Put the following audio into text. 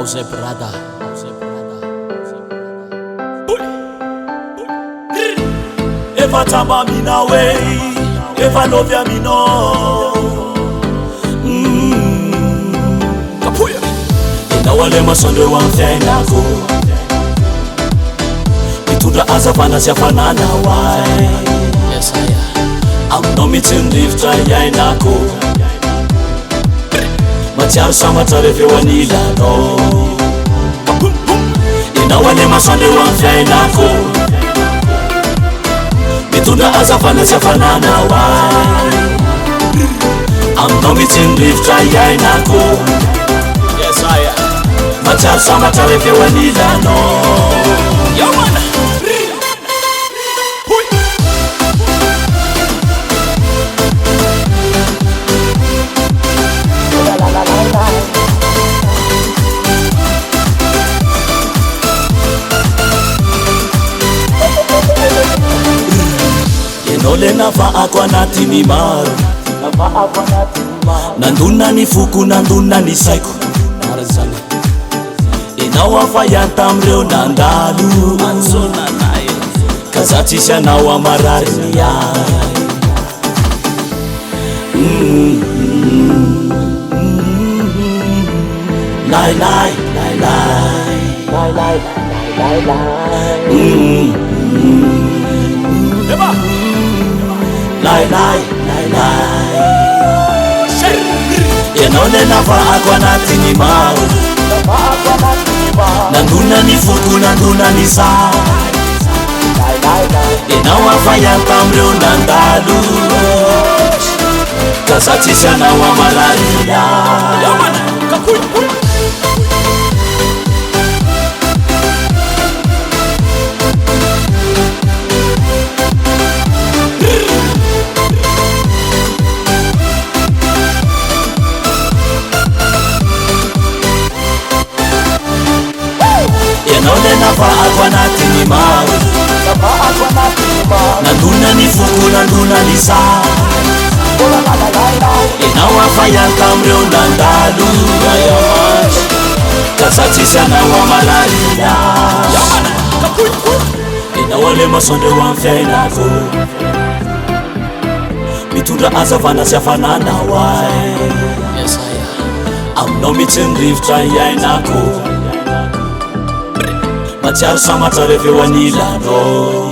Auze Brahda. Eva tamba mina way, Eva love ya mino. Kapuya. Ina wale masonde wa mfenako. Itunda azavana siafanana why. Yes I am. I'm no meeting live try ya inako. Matiar sama tarefe wanila no. Ina wale masonde wa mfenako. Itunda azavana siafanana why. I'm no meeting live try ya inako. Yes I am. Matiar sama tarefe wanila no. Yo man. Nole nafa akwa nati ni maru Nanduna ni fuku, nanduna ni saiko Inawafa ya tamreo nandalu Kazatisha na wa marari ni ya Lai lai, lai lai Lai lai, lai lai Lai lai, lai lai Yenone nafa akwa nati ni mau Nanduna ni fuku, nanduna ni sa Inawafa ya tamreo nandalu Kazatisha na wa malaria Yamana, kakuy. Yenone nafa akwa nati ni mau Nanduna ni fuku, nanduna ni sa Inawafa ya tamreo nandalu Kazatisha na wa malaria Yamana, kakuy. Inawale masonde wa mfenako Mitunda azavana siafanana why. Yes I am. I'm no meeting live try ya inako Matiar sama tarefe wanila no.